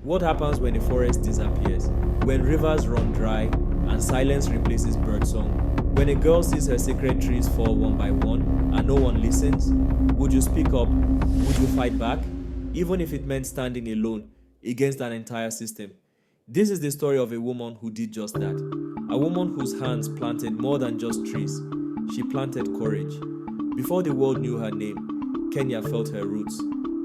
What happens when a forest disappears? When rivers run dry and silence replaces birdsong? When a girl sees her sacred trees fall one by one and no one listens? Would you speak up? Would you fight back? Even if it meant standing alone against an entire system. This is the story of a woman who did just that. A woman whose hands planted more than just trees. She planted courage. Before the world knew her name, Kenya felt her roots.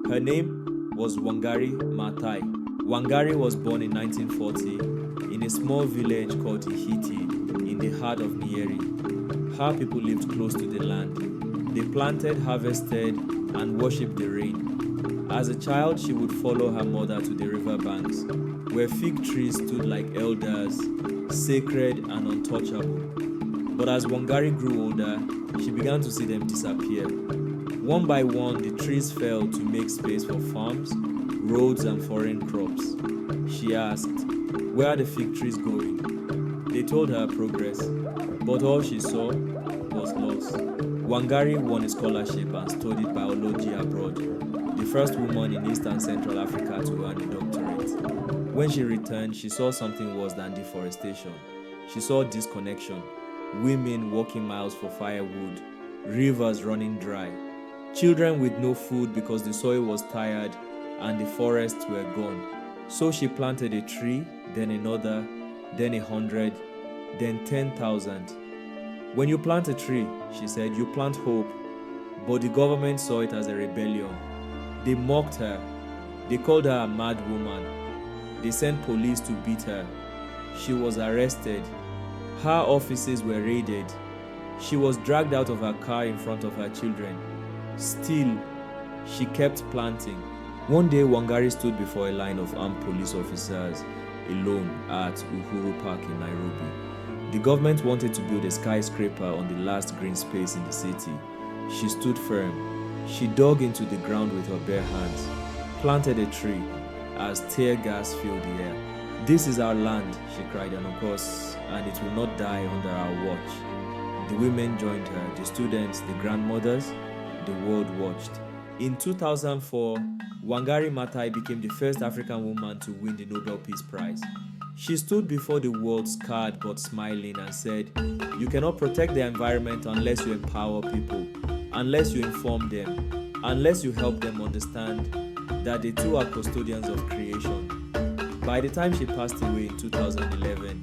Her name was Wangari Maathai. Wangari was born in 1940 in a small village called Ihiti in the heart of Nyeri. Her people lived close to the land. They planted, harvested, and worshipped the rain. As a child, she would follow her mother to the river banks, where fig trees stood like elders, sacred and untouchable. But as Wangari grew older, she began to see them disappear. One by one, the trees fell to make space for farms, roads, and foreign crops. She asked, "Where are the fig trees going?" They told her progress, but all she saw was loss. Wangari won a scholarship and studied biology abroad, the first woman in East and Central Africa to earn a doctorate. When she returned, she saw something worse than deforestation. She saw disconnection, women walking miles for firewood, rivers running dry, children with no food because the soil was tired and the forests were gone. So she planted a tree, then another, then 100, then 10,000. When you plant a tree, she said, you plant hope, but the government saw it as a rebellion. They mocked her. They called her a mad woman. They sent police to beat her. She was arrested. Her offices were raided. She was dragged out of her car in front of her children. Still, she kept planting. One day, Wangari stood before a line of armed police officers alone at Uhuru Park in Nairobi. The government wanted to build a skyscraper on the last green space in the city. She stood firm. She dug into the ground with her bare hands, planted a tree as tear gas filled the air. "This is our land," she cried, and it will not die under our watch. The women joined her, the students, the grandmothers, the world watched. In 2004, Wangari Maathai became the first African woman to win the Nobel Peace Prize. She stood before the world scarred but smiling and said, "You cannot protect the environment unless you empower people, unless you inform them, unless you help them understand that they too are custodians of creation." By the time she passed away in 2011,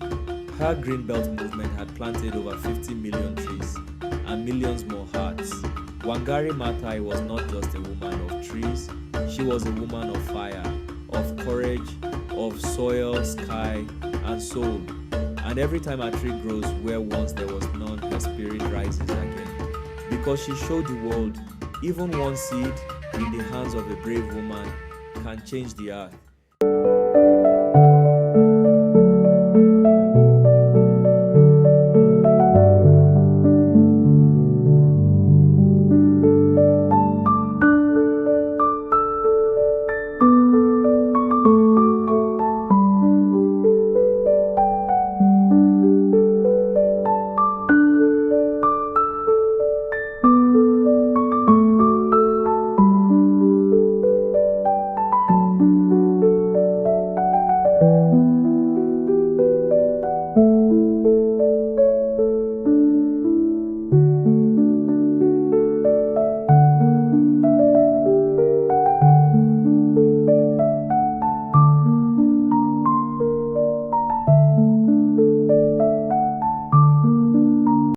her Green Belt movement had planted over 50 million trees and millions more hearts. Wangari Maathai was not just a woman of trees, she was a woman of fire, of courage, of soil, sky, and soul. And every time a tree grows where once there was none, her spirit rises again. Because she showed the world, even one seed in the hands of a brave woman can change the earth.